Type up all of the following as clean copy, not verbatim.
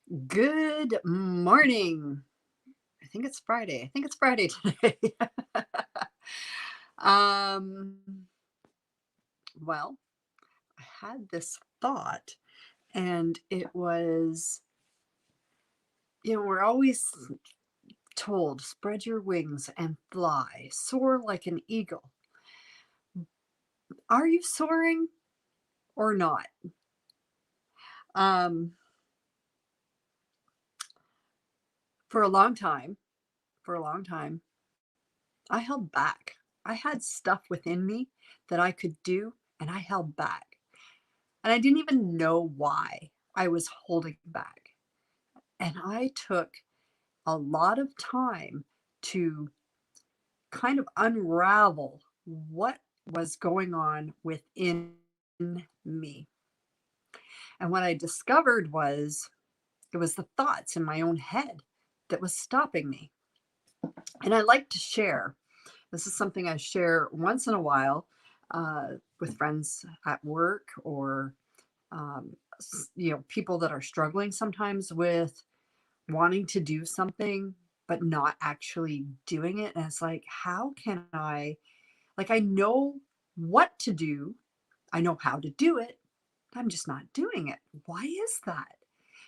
Good morning. I think it's Friday. I think it's Friday today. um, well, I had this thought, and it was, we're always told spread your wings and fly, soar like an eagle. Are you soaring or not? Um, for a long time, for a long time, I held back. I had stuff within me that I could do, and I held back. And I didn't even know why I was holding back. And I took a lot of time to kind of unravel what was going on within me. And what I discovered was it was the thoughts in my own head that was stopping me. And I like to share. This is something I share once in a while with friends at work or people that are struggling sometimes with wanting to do something but not actually doing it. And it's like, how can I know what to do, I know how to do it, I'm just not doing it. Why is that?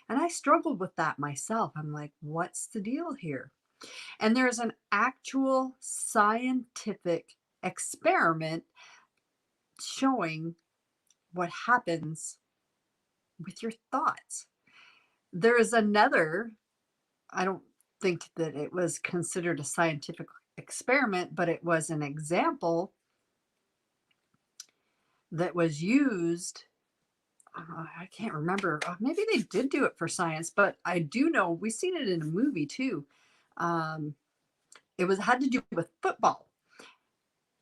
And I struggled with that myself. I'm like, what's the deal here? And there's an actual scientific experiment showing what happens with your thoughts. There is another, I don't think that it was considered a scientific experiment, but it was an example that was used. I can't remember. Maybe they did do it for science, but I do know we've seen it in a movie too. Um, it was had to do with football,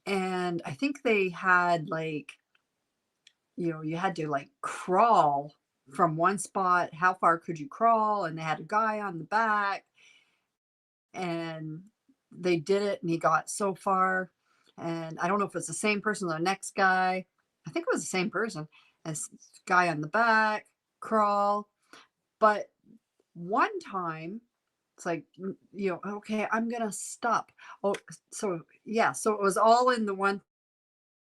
and I think they had you had to like crawl from one spot. How far could you crawl? And they had a guy on the back, and they did it and he got so far. And I don't know if it's the same person or the next guy. I think it was the same person as guy on the back, crawl. But one time it's like, okay, I'm gonna stop. Oh, so yeah, so it was all in the one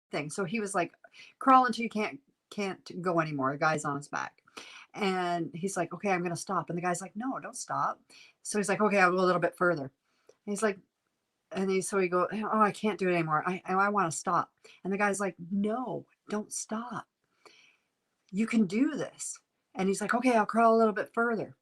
thing. So he was like, crawl until you can't go anymore. The guy's on his back. And he's like, okay, I'm gonna stop. And the guy's like, no, don't stop. So he's like, okay, I'll go a little bit further. And he's like, so he go, oh, I can't do it anymore. I want to stop. And the guy's like, no, don't stop. You can do this. And he's like, okay, I'll crawl a little bit further.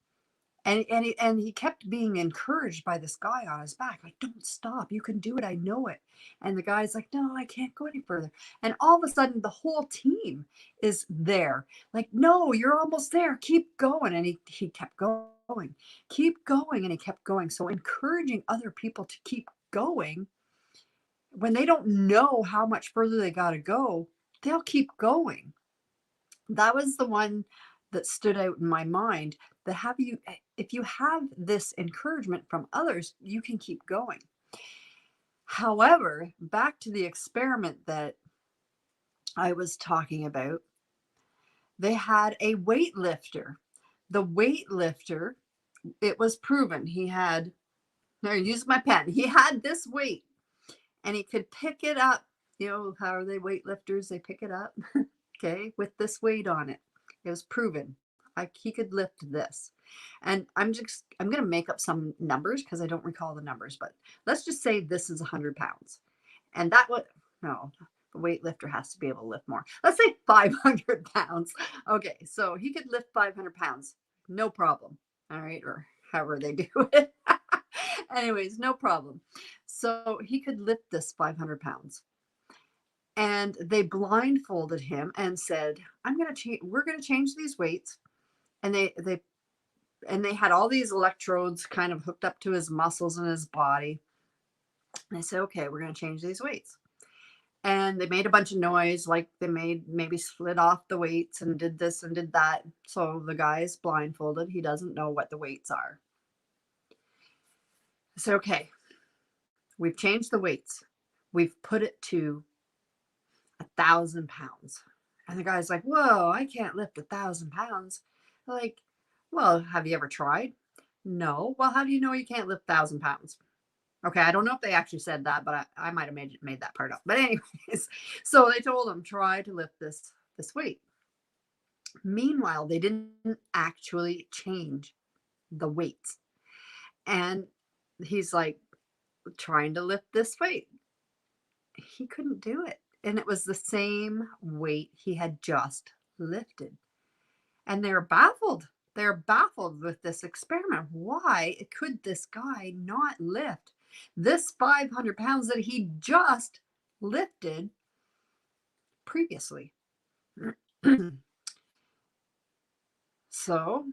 And he kept being encouraged by this guy on his back, like, don't stop. You can do it. I know it. And the guy's like, no, I can't go any further. And all of a sudden, the whole team is there, like, no, you're almost there. Keep going. And he kept going, keep going. And he kept going. So encouraging other people to keep going when they don't know how much further they got to go, they'll keep going. That was the one that stood out in my mind. That have you, if you have this encouragement from others, you can keep going. However, back to the experiment that I was talking about, they had a weightlifter. The weightlifter, it was proven he had, I used my pen, he had this weight and he could pick it up. How are they weightlifters? They pick it up, okay, with this weight on it. It was proven. He could lift this. And I'm going to make up some numbers because I don't recall the numbers, but let's just say this is 100 pounds. And that would, no, the weightlifter has to be able to lift more. Let's say 500 pounds. Okay, so he could lift 500 pounds, no problem. All right, or however they do it. Anyways, no problem. So he could lift this 500 pounds. And they blindfolded him and said, we're going to change these weights. And they had all these electrodes kind of hooked up to his muscles in his body. And they said, okay, we're going to change these weights. And they made a bunch of noise, like they maybe slid off the weights and did this and did that. So the guy's blindfolded. He doesn't know what the weights are. So, okay, we've changed the weights. We've put it to 1,000 pounds. And the guy's like, whoa, I can't lift 1,000 pounds. Like, Well, have you ever tried? No. Well, how do you know you can't lift 1,000 pounds? Okay, I don't know if they actually said that, but I might have made that part up. But anyways, so they told him try to lift this weight. Meanwhile, they didn't actually change the weights, and he's like trying to lift this weight. He couldn't do it, and it was the same weight he had just lifted. And they're baffled. They're baffled with this experiment. Why could this guy not lift this 500 pounds that he just lifted previously? So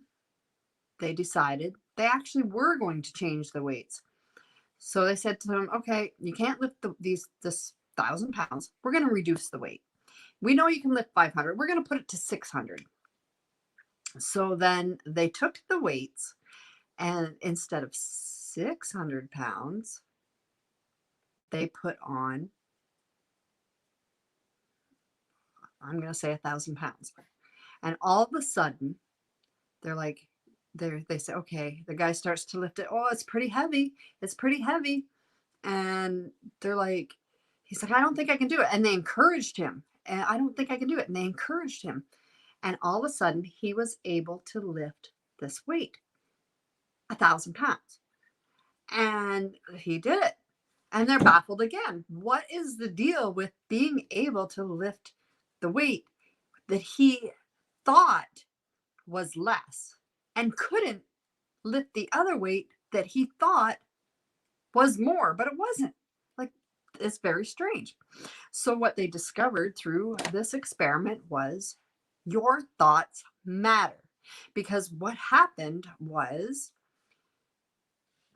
they decided they actually were going to change the weights. So they said to him, okay, you can't lift this 1,000 pounds. We're going to reduce the weight. We know you can lift 500. We're going to put it to 600. So then they took the weights, and instead of 600 pounds, they put on, I'm going to say 1,000 pounds. And all of a sudden, they're like, they say, okay, the guy starts to lift it. Oh, it's pretty heavy. It's pretty heavy. And they're like, he's like, I don't think I can do it. And they encouraged him. And I don't think I can do it. And they encouraged him. And all of a sudden, he was able to lift this weight, 1,000 pounds. And he did it. And they're baffled again. What is the deal with being able to lift the weight that he thought was less and couldn't lift the other weight that he thought was more, but it wasn't? Like, it's very strange. So, what they discovered through this experiment was your thoughts matter. Because what happened was,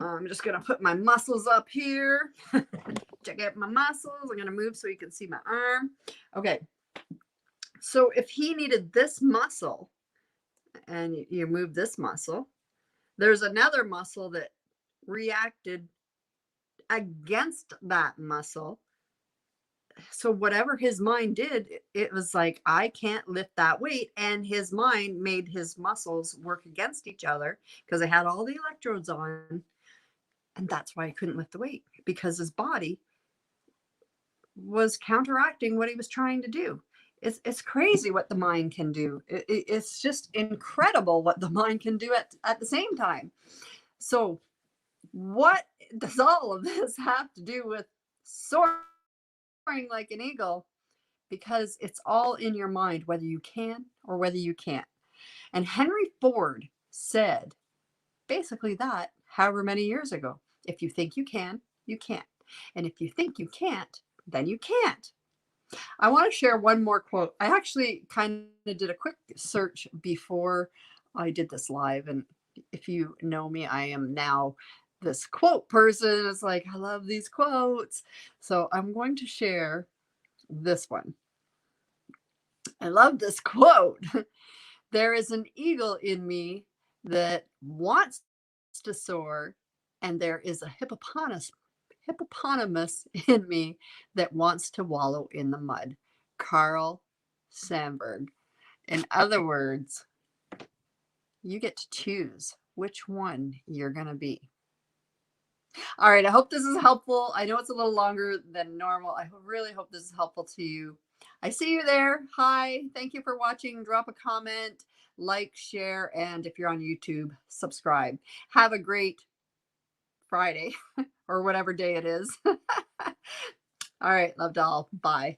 I'm just going to put my muscles up here. Check out my muscles. I'm going to move so you can see my arm. Okay. So if he needed this muscle and you move this muscle, there's another muscle that reacted against that muscle. So whatever his mind did, it was like, I can't lift that weight. And his mind made his muscles work against each other because they had all the electrodes on. And that's why he couldn't lift the weight, because his body was counteracting what he was trying to do. It's crazy what the mind can do. It's just incredible what the mind can do at the same time. So what does all of this have to do with soaring like an eagle? Because it's all in your mind, whether you can or whether you can't. And Henry Ford said basically that however many years ago. If you think you can, you can't. And if you think you can't, then you can't. I want to share one more quote. I actually kind of did a quick search before I did this live. And if you know me, I am now this quote person. It's like, I love these quotes. So I'm going to share this one. I love this quote. There is an eagle in me that wants to soar, and there is a hippopotamus in me that wants to wallow in the mud. Carl Sandburg. In other words, you get to choose which one you're going to be. All right, I hope this is helpful. I know it's a little longer than normal. I really hope this is helpful to you. I see you there. Hi, thank you for watching. Drop a comment, like, share, and if you're on YouTube, subscribe. Have a great Friday or whatever day it is. All right, love to all. Bye.